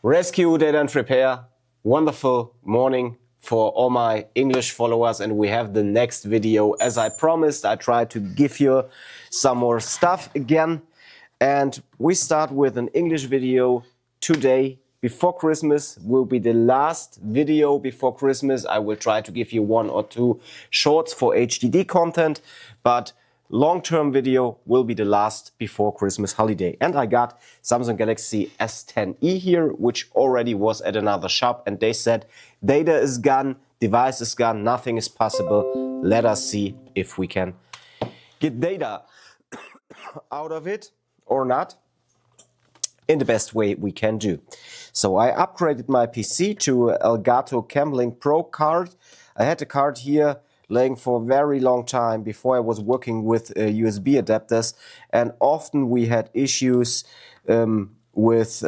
Rescue data and repair. Wonderful morning for all my English followers, and we have the next video. As I promised, I try to give you some more stuff again, and we start with an English video today. Before Christmas will be the last video before Christmas. I will try to give you 1 or 2 shorts for HDD content, but long-term video will be the last before Christmas holiday. And I got Samsung Galaxy S10e here, which already was at another shop, and they said data is gone, device is gone, nothing is possible. Let us see if we can get data out of it or not in the best way we can do. So I upgraded my PC to Elgato Camlink Pro card. I had the card here laying for a very long time before I was working with USB adapters, and often we had issues with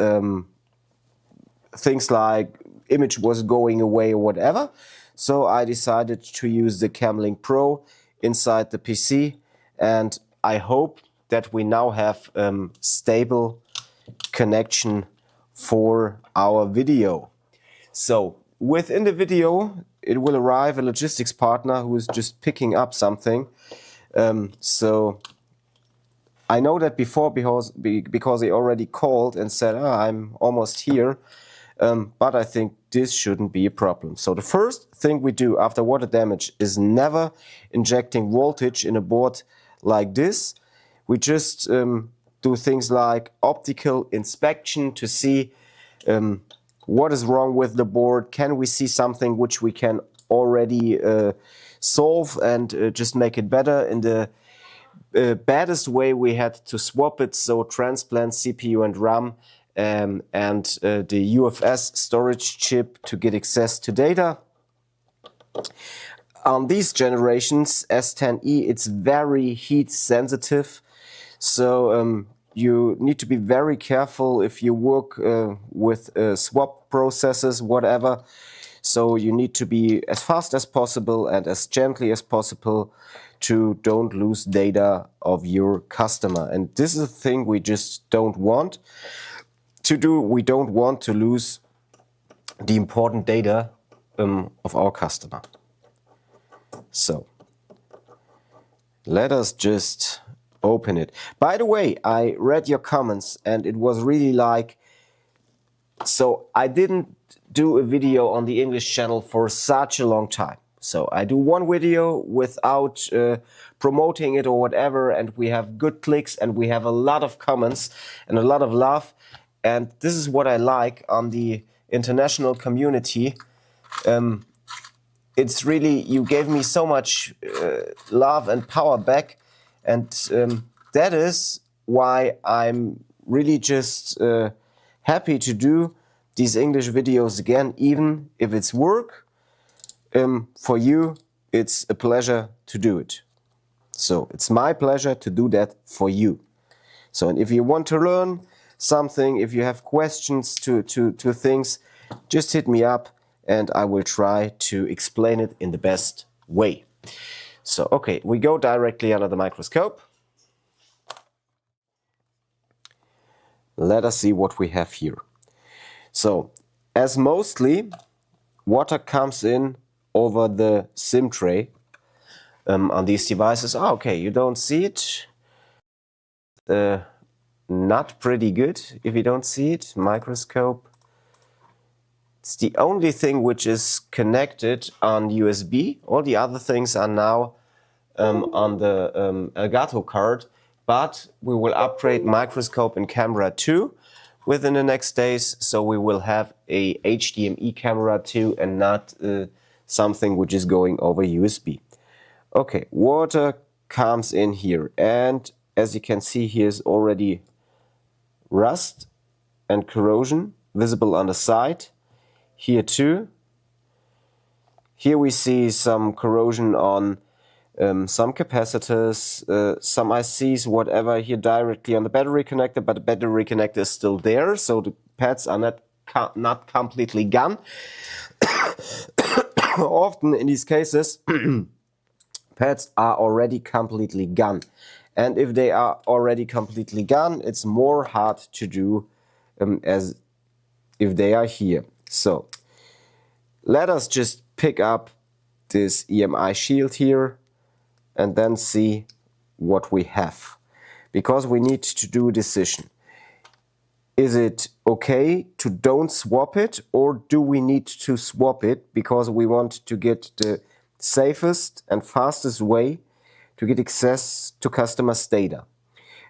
things like image was going away or whatever. So I decided to use the Camlink Pro inside the PC, and I hope that we now have stable connection for our video. So within the video it will arrive a logistics partner who is just picking up something. So I know that before because they already called and said, I'm almost here, but I think this shouldn't be a problem. So the first thing we do after water damage is never injecting voltage in a board like this. We just do things like optical inspection to see what is wrong with the board. Can we see something which we can already solve and just make it better? In the baddest way, we had to swap it, so transplant CPU and RAM and the UFS storage chip to get access to data. On these generations, S10e, it's very heat sensitive, so you need to be very careful if you work with swap processes, whatever. So you need to be as fast as possible and as gently as possible to don't lose data of your customer. And this is a thing we just don't want to do. We don't want to lose the important data of our customer. So let us just open it. By the way, I read your comments and it was really like, so I didn't do a video on the English channel for such a long time. So I do one video without promoting it or whatever, and we have good clicks and we have a lot of comments and a lot of love. And this is what I like on the international community. It's really, you gave me so much love and power back. And that is why I'm really just happy to do these English videos again, even if it's work. For you, it's a pleasure to do it. So it's my pleasure to do that for you. So, and if you want to learn something, if you have questions to things, just hit me up and I will try to explain it in the best way. So, okay, we go directly under the microscope. Let us see what we have here. So, as mostly water comes in over the SIM tray on these devices. Okay, you don't see it. Not pretty good if you don't see it. Microscope. It's the only thing which is connected on USB. All the other things are now on the Elgato card, but we will upgrade microscope and camera too within the next days. So we will have a HDMI camera too and not something which is going over USB. Okay, water comes in here, and as you can see, here's already rust and corrosion visible on the side. Here too. Here we see some corrosion on some capacitors, some ICs, whatever, here directly on the battery connector, but the battery connector is still there, so the pads are not completely gone. Often in these cases, pads are already completely gone. And if they are already completely gone, it's more hard to do as if they are here. So let us just pick up this EMI shield here and then see what we have, because we need to do a decision. Is it okay to don't swap it, or do we need to swap it because we want to get the safest and fastest way to get access to customers' data?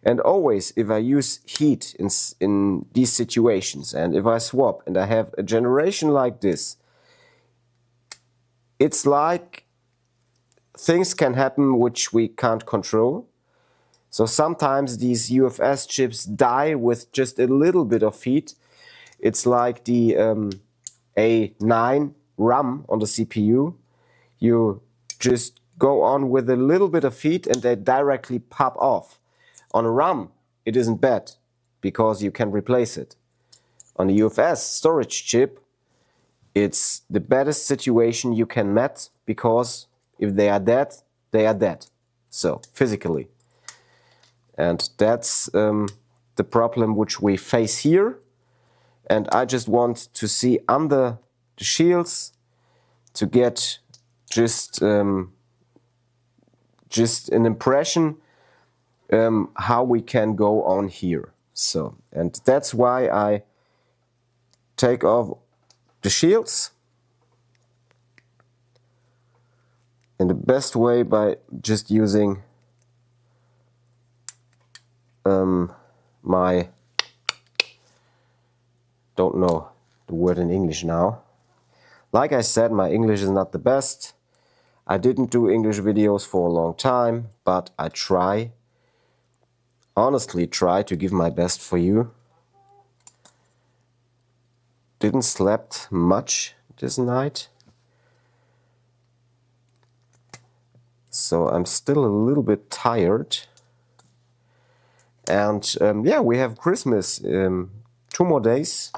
And always, if I use heat in these situations, and if I swap and I have a generation like this, it's like things can happen which we can't control. So sometimes these UFS chips die with just a little bit of heat. It's like the A9 RAM on the CPU. You just go on with a little bit of heat and they directly pop off. On a RAM, it isn't bad because you can replace it. On a UFS storage chip, it's the baddest situation you can met, because if they are dead, they are dead. So, physically. And that's the problem which we face here. And I just want to see under the shields to get just an impression how we can go on here. So, and that's why I take off the shields in the best way by just using my, don't know the word in English now. Like I said, my English is not the best. I didn't do English videos for a long time, but I honestly try to give my best for you. Didn't slept much this night, so I'm still a little bit tired. And yeah, we have Christmas, 2 more days,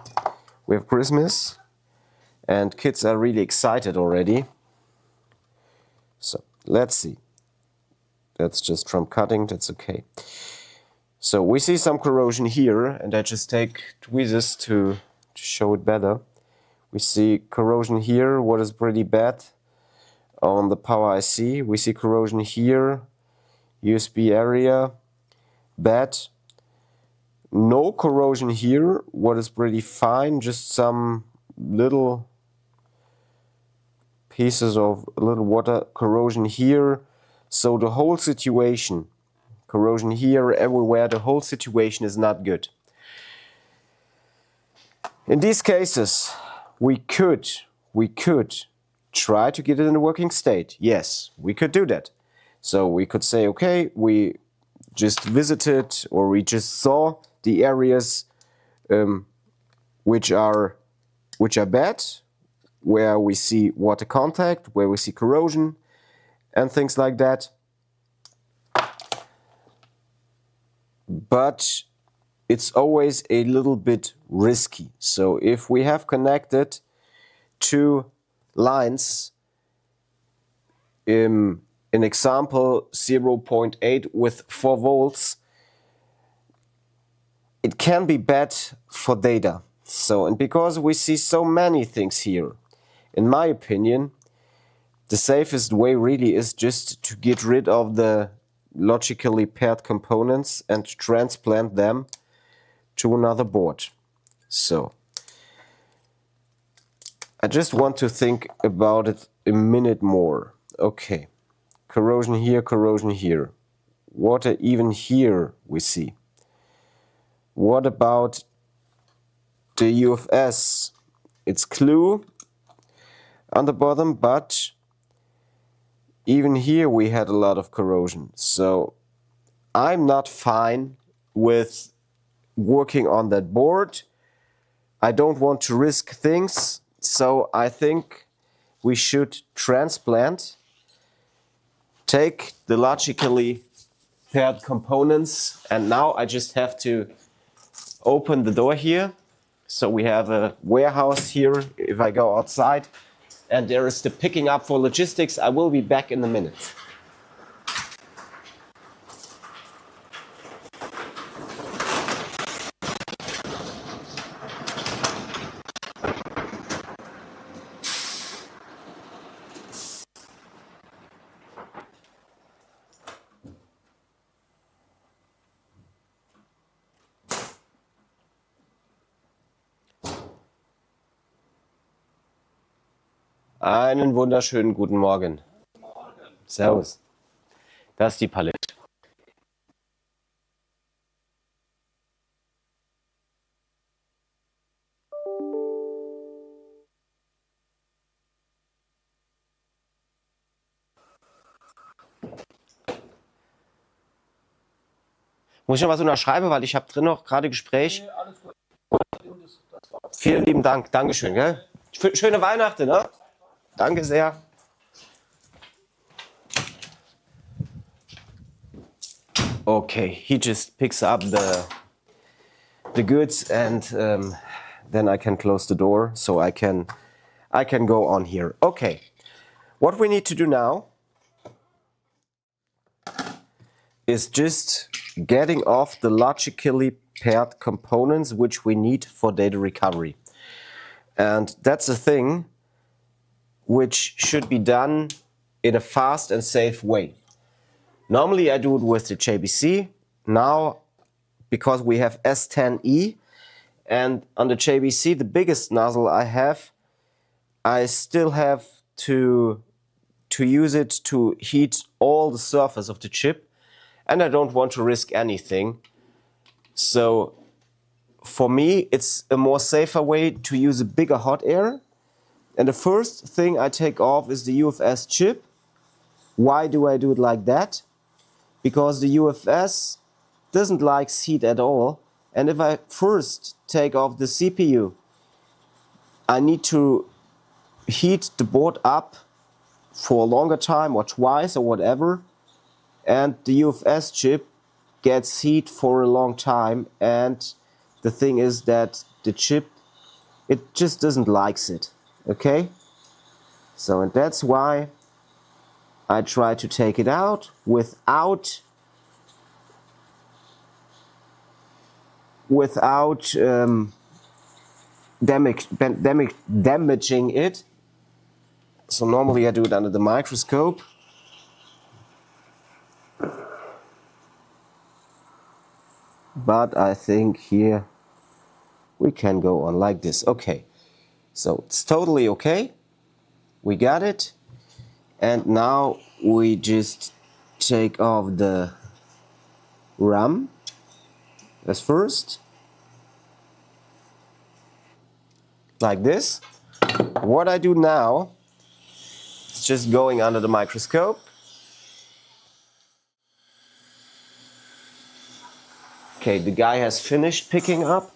we have Christmas, and kids are really excited already. So let's see, that's just from cutting, that's okay. So we see some corrosion here, and I just take tweezers to show it better. We see corrosion here, what is pretty bad on the power IC. We see corrosion here, USB area, bad. No corrosion here, what is pretty fine, just some little pieces of little water corrosion here. So the whole situation, corrosion here, everywhere, the whole situation is not good. In these cases, we could try to get it in a working state. Yes, we could do that. So we could say, okay, we just visited, or we just saw the areas which are bad, where we see water contact, where we see corrosion and things like that. But it's always a little bit risky. So if we have connected 2 lines, in example 0.8 with 4 volts, it can be bad for data. So, and because we see so many things here, in my opinion, the safest way really is just to get rid of the logically paired components and transplant them to another board. So I just want to think about it a minute more. Okay, corrosion here, corrosion here. Water even here we see. What about the UFS? It's glue on the bottom, but even here we had a lot of corrosion. So I'm not fine with working on that board. I don't want to risk things, so I think we should transplant, take the logically paired components, and now I just have to open the door here. So we have a warehouse here if I go outside, and there is the picking up for logistics. I will be back in a minute. Einen wunderschönen guten Morgen. Servus. Das ist die Palette. Muss ich noch was unterschreiben, weil ich habe drin noch gerade Gespräch. Nee, alles gut. Vielen lieben Dank. Dankeschön. Gell? Schöne Weihnachten, ne? Danke sehr. Okay, he just picks up the goods and then I can close the door so I can go on here. Okay, what we need to do now is just getting off the logically paired components which we need for data recovery. And that's a thing which should be done in a fast and safe way. Normally I do it with the JBC. Now, because we have S10e and on the JBC, the biggest nozzle I have, I still have to use it to heat all the surface of the chip, and I don't want to risk anything. So for me, it's a more safer way to use a bigger hot air. And the first thing I take off is the UFS chip. Why do I do it like that? Because the UFS doesn't like heat at all. And if I first take off the CPU, I need to heat the board up for a longer time or twice or whatever. And the UFS chip gets heat for a long time. And the thing is that the chip, it just doesn't like it. Okay? So, and that's why I try to take it out without damaging it. So normally I do it under the microscope. But I think here we can go on like this. Okay, so it's totally okay. We got it. And now we just take off the RAM as first. Like this. What I do now is just going under the microscope. Okay, the guy has finished picking up,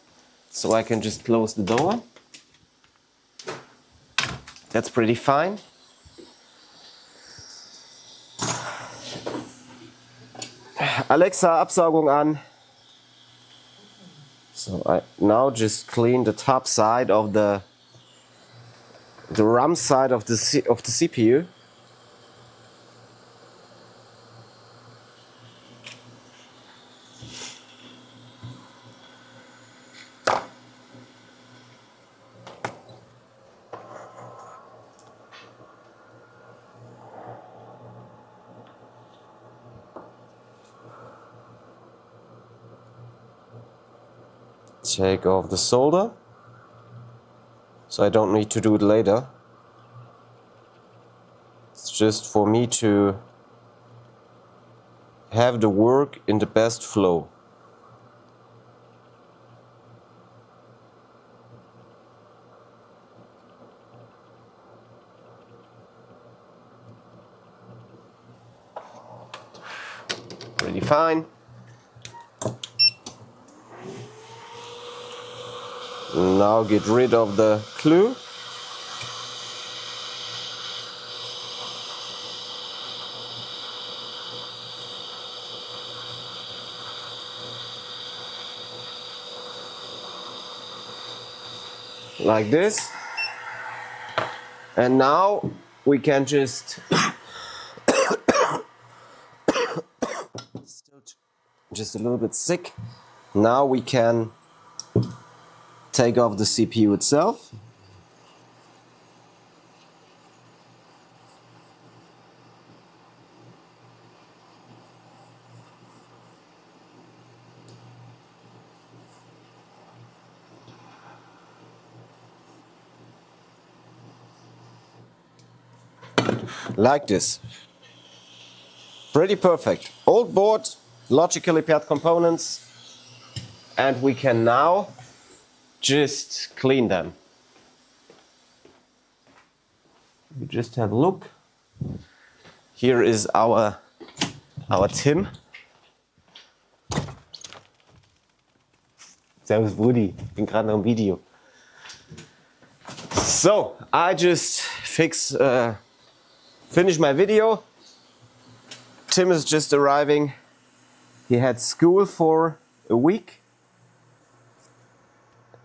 so I can just close the door. That's pretty fine. Alexa, Absaugung an. So I now just clean the top side of the RAM side of the CPU. Take off the solder, so I don't need to do it later. It's just for me to have the work in the best flow. Pretty fine. Now get rid of the glue. Like this. And now we can just still just a little bit sick. Now we can take off the CPU itself. like this. Pretty perfect. Old board, logically paired components, and we can now just clean them. We just have a look. Here is our Tim. Servus Brudi, ich bin gerade noch im Video. So, I just finished my video. Tim is just arriving. He had school for a week.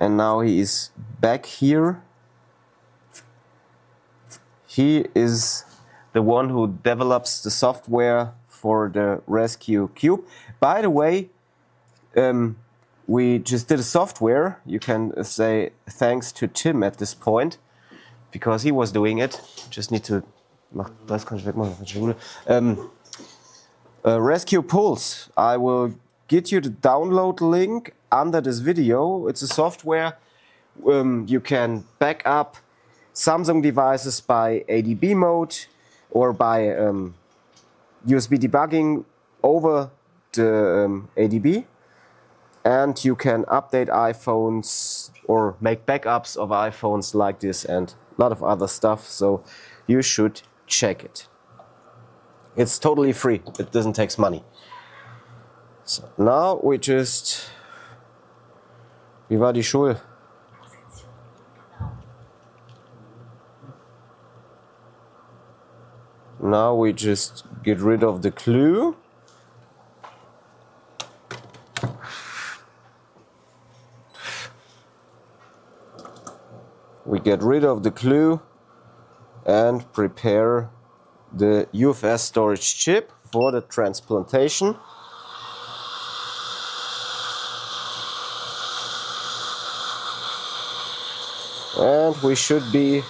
And now he is back here. He is the one who develops the software for the RESQ cube. By the way, we just did a software. You can say thanks to Tim at this point, because he was doing it. Just need to RESQ Pulse. I will get you the download link under this video. It's a software. You can back up Samsung devices by ADB mode or by USB debugging over the ADB. And you can update iPhones or make backups of iPhones like this and a lot of other stuff. So you should check it. It's totally free. It doesn't take money. So now we just... Wie war die Schule? Now we just get rid of the clue. We get rid of the clue and prepare the UFS storage chip for the transplantation. And we should be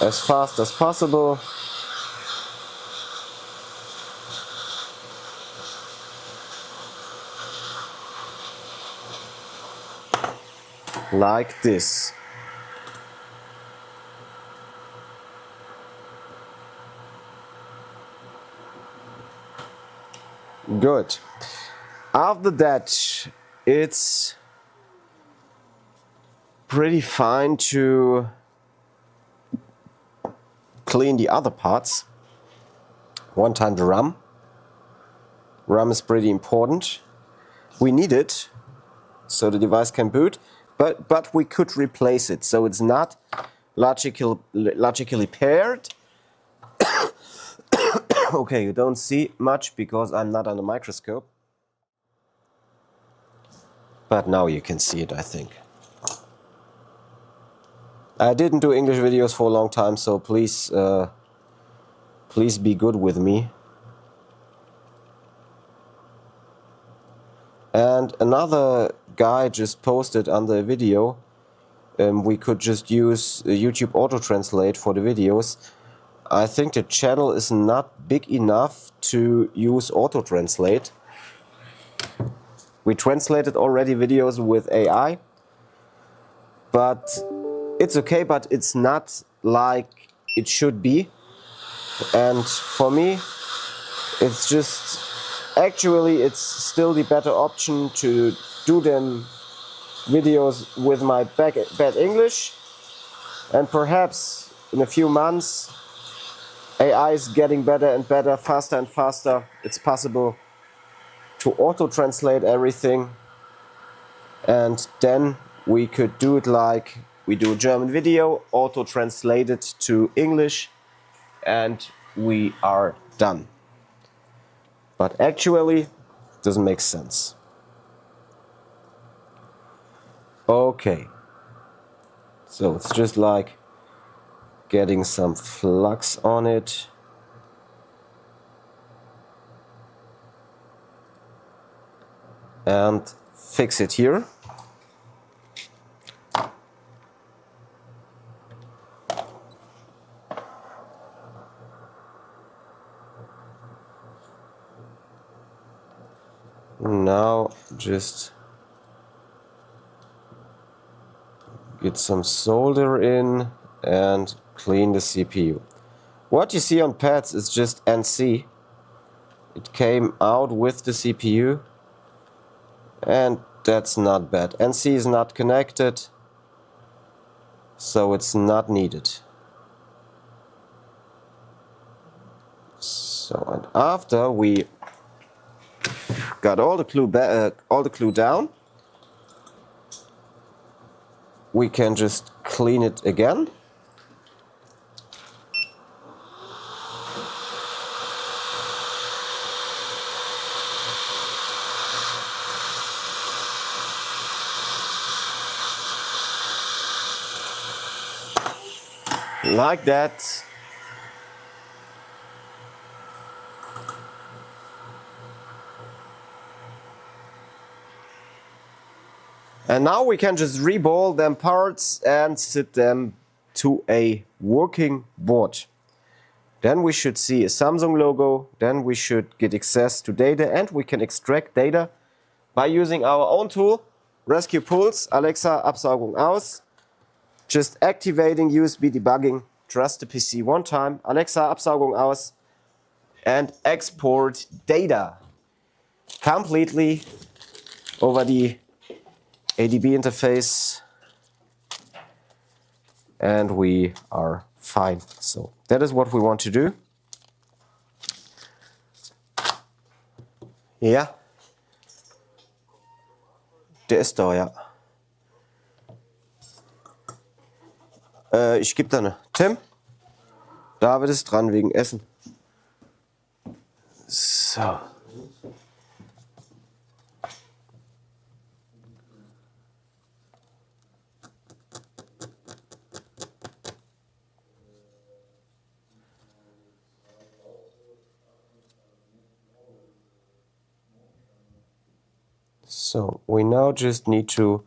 as fast as possible. Like this. Good. After that, it's pretty fine to clean the other parts. One time the RAM. RAM is pretty important. We need it so the device can boot, but we could replace it, so it's not logically paired. Okay, you don't see much because I'm not on the microscope. But now you can see it, I think. I didn't do English videos for a long time, so please, please be good with me. And another guy just posted under a video, we could just use YouTube auto-translate for the videos. I think the channel is not big enough to use auto-translate. We translated already videos with AI, but it's okay, but it's not like it should be. And for me, it's just, actually it's still the better option to do them videos with my bad English. And perhaps in a few months, AI is getting better and better, faster and faster. It's possible to auto-translate everything. And then we could do it like we do a German video, auto-translate it to English, and we are done. But actually, it doesn't make sense. Okay. So it's just like getting some flux on it. And fix it here. Now just get some solder in and clean the CPU. What you see on pads is just NC. It came out with the CPU, and that's not bad. NC is not connected, so it's not needed. So, and after we got all the glue down, we can just clean it again. Like that. And now we can just reball them parts and set them to a working board. Then we should see a Samsung logo, then we should get access to data, and we can extract data by using our own tool, RESQ Pulse, Alexa Absaugung aus. Just activating USB debugging, trust the PC one time, Alexa Absaugung aus, and export data completely over the ADB interface, and we are fine. So that is what we want to do. Ja, der ist da, ja. Ich gebe da eine. Tim, David ist dran wegen Essen. So. So we now just need to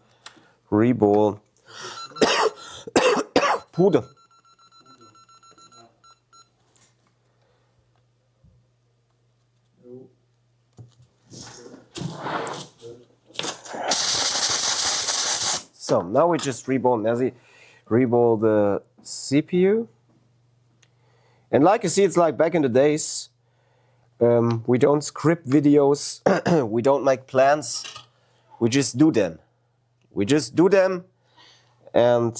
reball Puder. So now we just reball the CPU. And like you see, it's like back in the days. We don't script videos, we don't make plans, we just do them. We just do them, and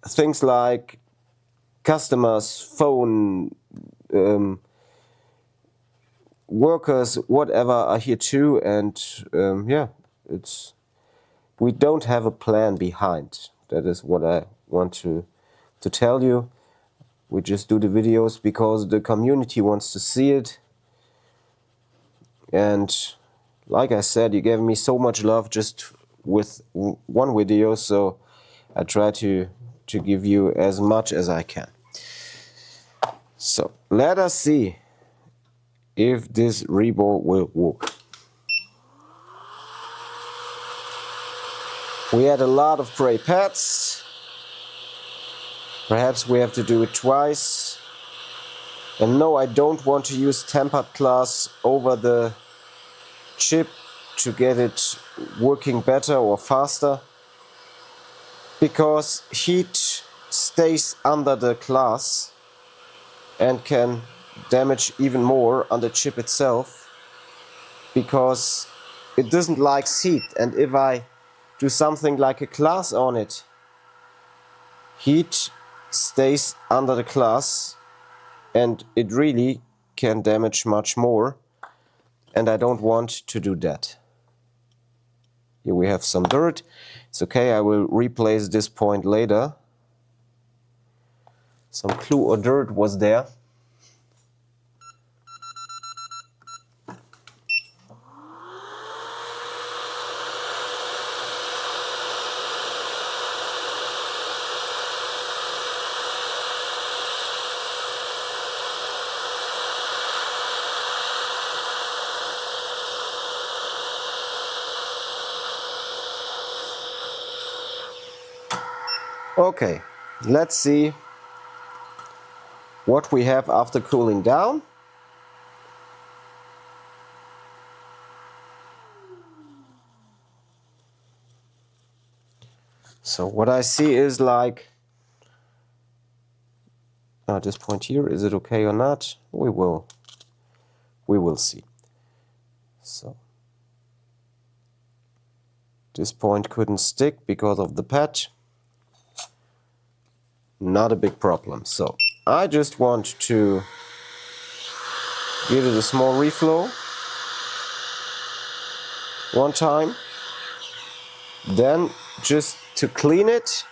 things like customers, phone, workers, whatever are here too, and yeah, we don't have a plan behind. That is what I want to tell you. We just do the videos because the community wants to see it. And like I said, you gave me so much love just with one video, so I try to give you as much as I can. So let us see if this reball will work. We had a lot of gray pads. Perhaps we have to do it twice. And no, I don't want to use tempered glass over the chip to get it working better or faster, because heat stays under the glass and can damage even more on the chip itself, because it doesn't like heat, and if I do something like a glass on it, heat stays under the glass and it really can damage much more, and I don't want to do that. Here we have some dirt. It's okay, I will replace this point later. Some glue or dirt was there. Okay, let's see what we have after cooling down. So what I see is like At this point here, is it okay or not? We will see. So this point couldn't stick because of the patch. Not a big problem. So I just want to give it a small reflow one time, then just to clean it,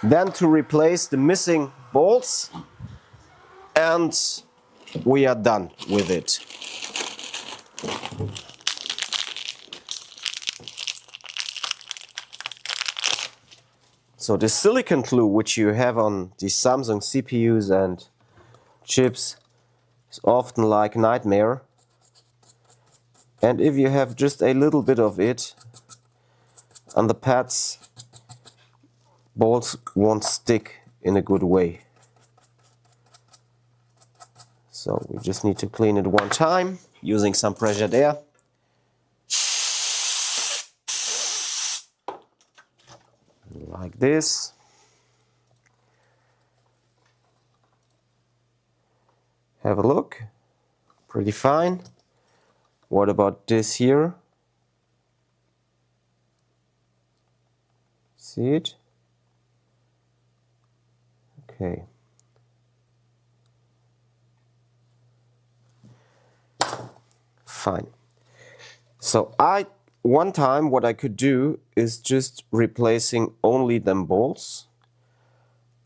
then to replace the missing bolts, and we are done with it. So the silicon glue which you have on the Samsung CPUs and chips is often like nightmare. And if you have just a little bit of it on the pads, bolts won't stick in a good way. So we just need to clean it one time using some pressured air. Like this. Have a look. Pretty fine. What about this here? See it? Okay. Fine. So one time what I could do is just replacing only them bolts.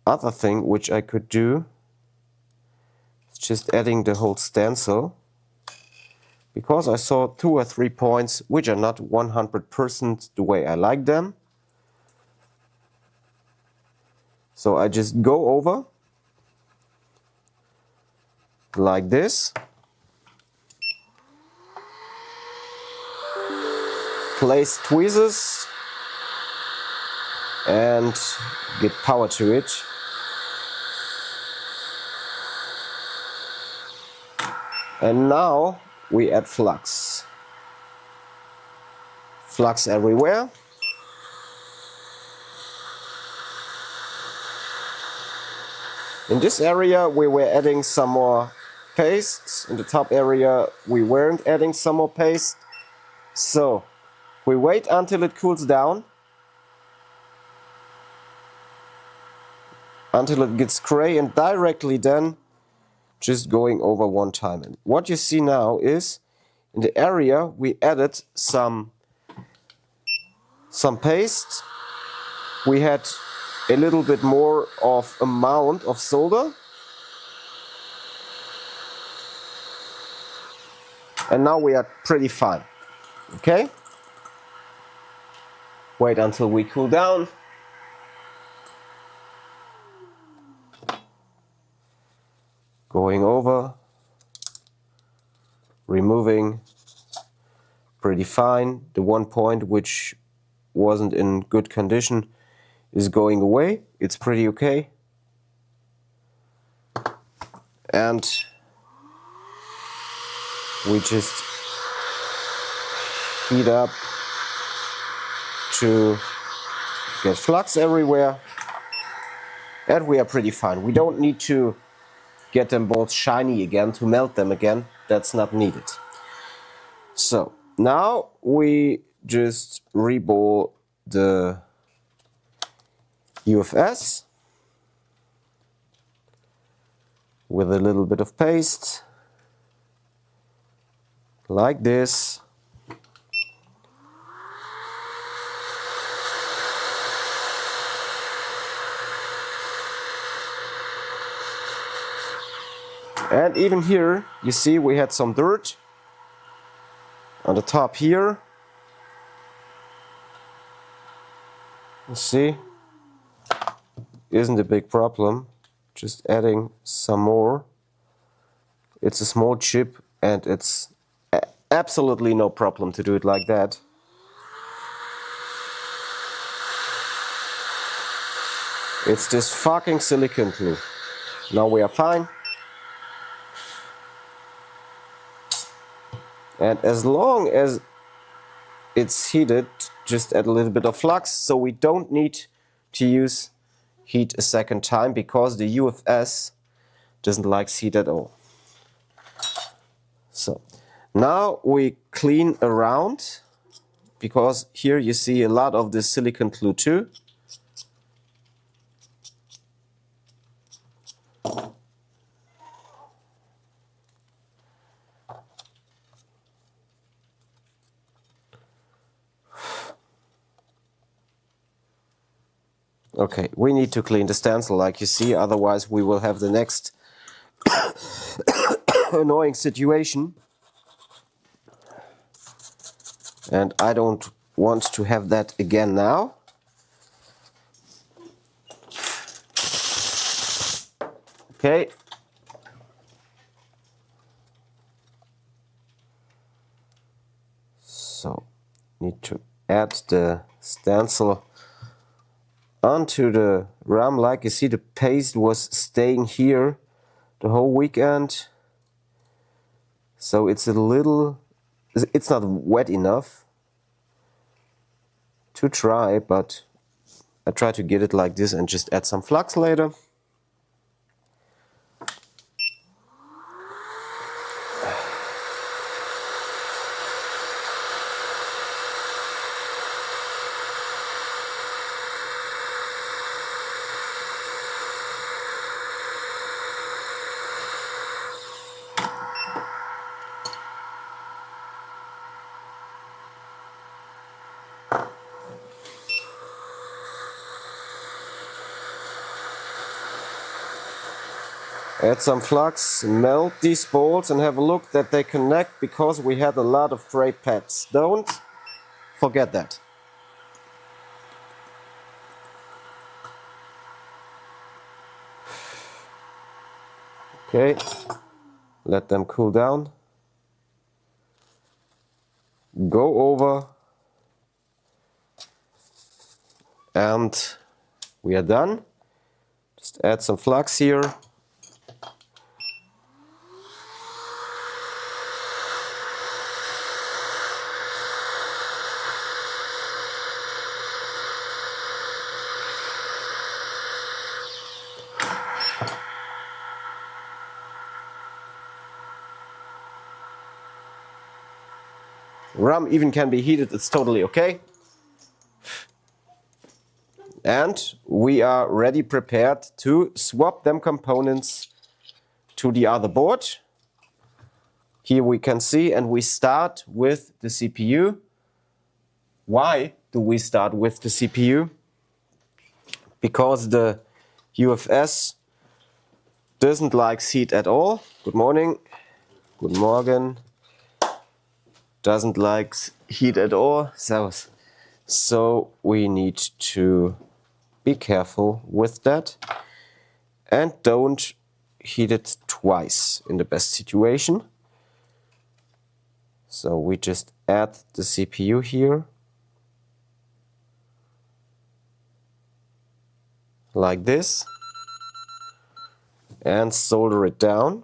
Other thing which I could do is just adding the whole stencil, because I saw 2 or 3 points which are not 100% the way I like them. So I just go over like this, place tweezers and get power to it. And now we add flux. Flux everywhere. In this area we were adding some more paste. In the top area we weren't adding some more paste. So we wait until it cools down, until it gets gray, and directly then just going over one time. And what you see now is in the area we added some paste. We had a little bit more of amount of solder. And now we are pretty fine. Okay? Wait until we cool down. Going over, removing, pretty fine. The one point which wasn't in good condition is going away. It's pretty okay. And we just heat up to get flux everywhere. And we are pretty fine. We don't need to get them bolts shiny again, to melt them again. That's not needed. So now we just reball the UFS with a little bit of paste, like this. And even here, you see we had some dirt on the top here. You see, isn't a big problem. Just adding some more. It's a small chip and it's absolutely no problem to do it like that. It's this fucking silicone glue. Now we are fine. And as long as it's heated, just add a little bit of flux, so we don't need to use heat a second time, because the UFS doesn't like heat at all. So now we clean around, because here you see a lot of the silicon glue too. Okay, we need to clean the stencil like you see, otherwise we will have the next annoying situation. And I don't want to have that again now. Okay. So, need to add the stencil onto the RAM. Like you see, the paste was staying here the whole weekend. So it's a little, it's not wet enough to try, but I try to get it like this and just add some flux later. Add some flux, melt these bolts and have a look that they connect, because we had a lot of fray pads. Don't forget that. Okay, let them cool down. Go over and we are done. Just add some flux here. RAM even can be heated, it's totally okay. And we are ready, prepared to swap them components to the other board. Here we can see, and we start with the CPU. Why do we start with the CPU? Because the UFS doesn't like heat at all. Good morning. Good morning. Doesn't like heat at all. So we need to be careful with that and don't heat it twice in the best situation. So we just add the CPU here like this and solder it down.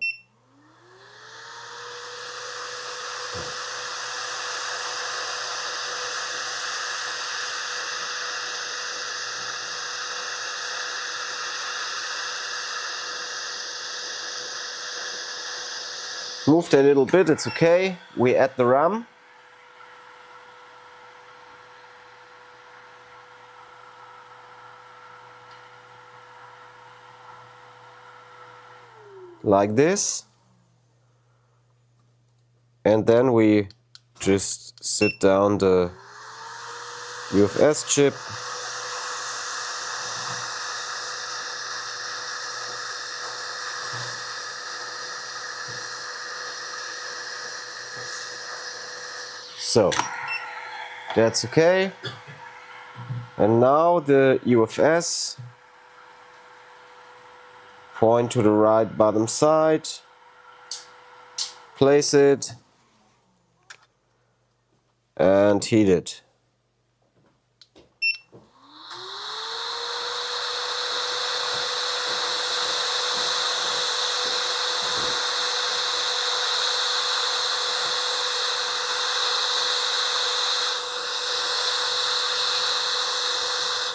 Moved a little bit, it's okay. We add the RAM. Like this. And then we just sit down the UFS chip. So that's okay. And now the UFS, point to the right bottom side, place it and heat it.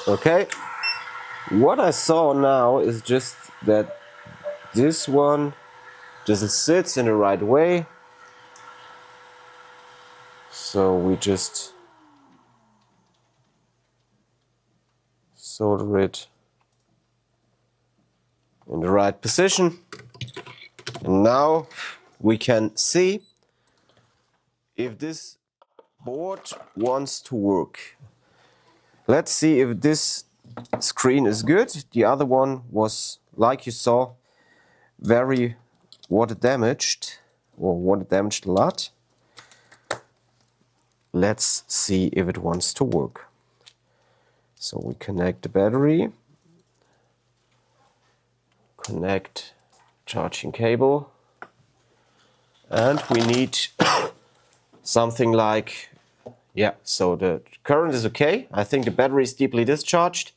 Okay, what I saw now is just that this one doesn't sit in the right way. So we just solder it in the right position. And now we can see if this board wants to work. Let's see if this screen is good. The other one was, like you saw, very water damaged, or water damaged a lot. Let's see if it wants to work. So we connect the battery, connect charging cable, and we need something like, yeah, so the current is okay. I think the battery is deeply discharged.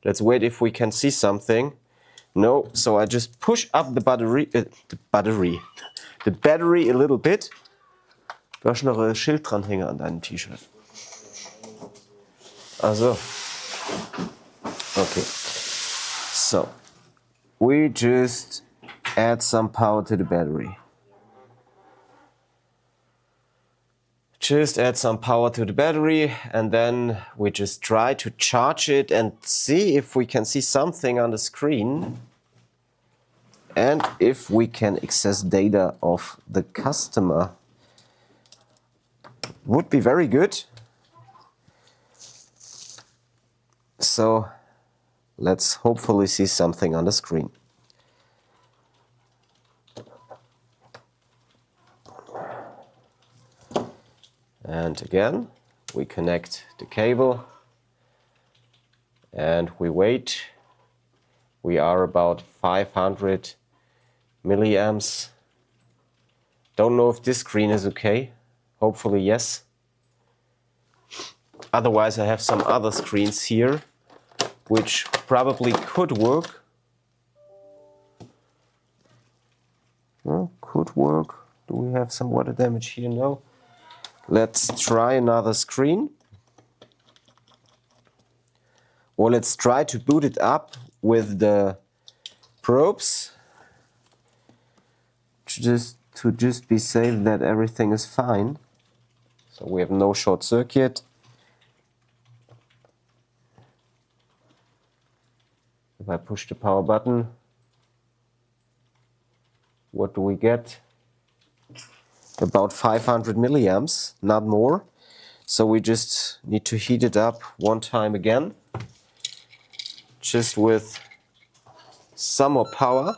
Let's wait if we can see something. No, so I just push up the battery a little bit. Du hast noch ein Schild dranhängen an deinem T-Shirt. Also, okay. So, we just add some power to the battery. Just add some power to the battery, and then we just try to charge it and see if we can see something on the screen and if we can access data of the customer. Would be very good. So let's hopefully see something on the screen. And again, we connect the cable and we wait. We are about 500 milliamps. Don't know if this screen is okay. Hopefully yes. Otherwise I have some other screens here which probably could work. Well, could work. Do we have some water damage here? No. Let's try another screen. Or let's try to boot it up with the probes. To just be safe that everything is fine. So we have no short circuit. If I push the power button, what do we get? About 500 milliamps, not more. So we just need to heat it up one time again, just with some more power.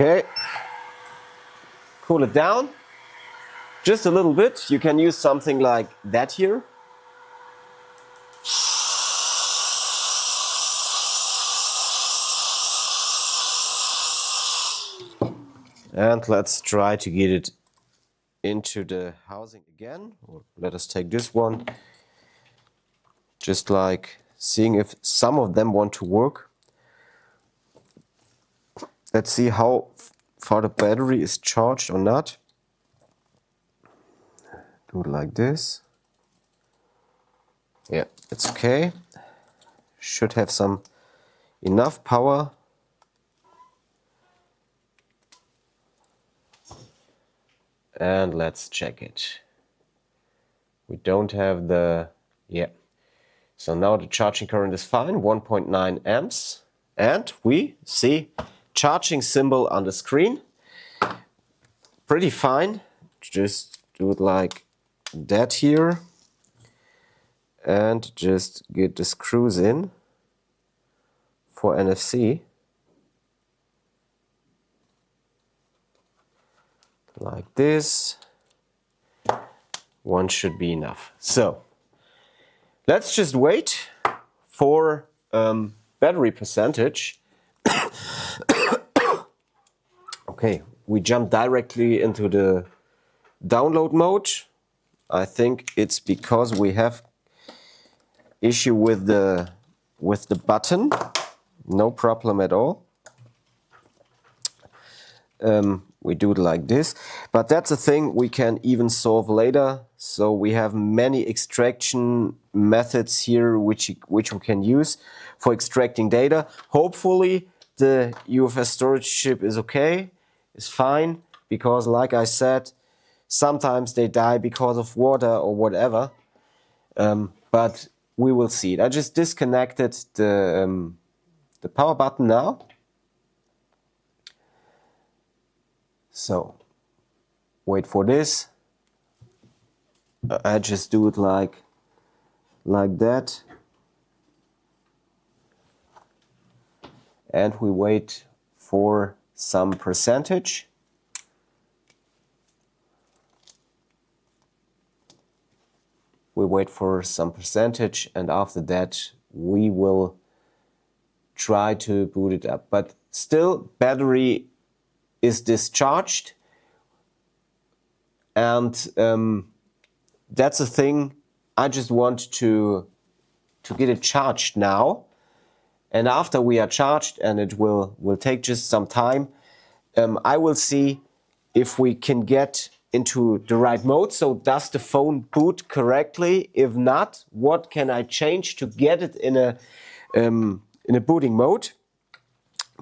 Okay, cool it down just a little bit. You can use something like that here. And let's try to get it into the housing again. Or let us take this one. Just like seeing if some of them want to work. Let's see how far the battery is charged or not. Do it like this. Yeah, it's okay. Should have some enough power. And let's check it. We don't have the, yeah. So now the charging current is fine, 1.9 amps. And we see charging symbol on the screen. Pretty fine. Just do it like that here. And just get the screws in for NFC. Like this. One should be enough. So let's just wait for battery percentage. Okay, we jump directly into the download mode. I think it's because we have issue with the button. No problem at all. We do it like this, but that's a thing we can even solve later. So we have many extraction methods here which we can use for extracting data. Hopefully the UFS storage chip is okay, is fine, because like I said, sometimes they die because of water or whatever, but we will see it. I just disconnected the power button now. So, wait for this. I just do it like that. And we wait for some percentage. We wait for some percentage, and after that we will try to boot it up. But still, battery is discharged, and that's a thing. I just want to get it charged now, and after we are charged, and it will take just some time, I will see if we can get into the right mode. So does the phone boot correctly? If not, what can I change to get it in a booting mode?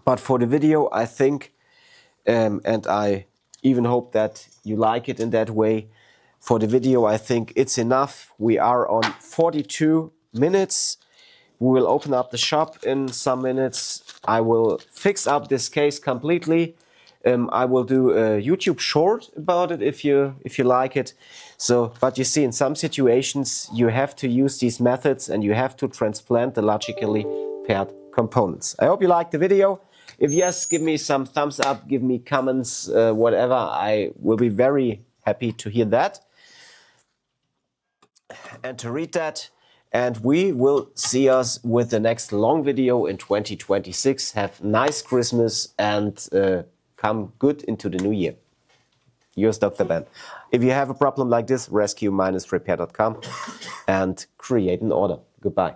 But for the video, I think, and I even hope that you like it in that way. For the video, I think it's enough. We are on 42 minutes. We will open up the shop in some minutes. I will fix up this case completely. I will do a YouTube short about it if you like it. So, but you see, in some situations you have to use these methods and you have to transplant the logically paired components. I hope you liked the video. If yes, give me some thumbs up, give me comments, whatever. I will be very happy to hear that and to read that. And we will see us with the next long video in 2026. Have a nice Christmas and come good into the new year. Yours, Dr. Ben. If you have a problem like this, resq-repair.com and create an order. Goodbye.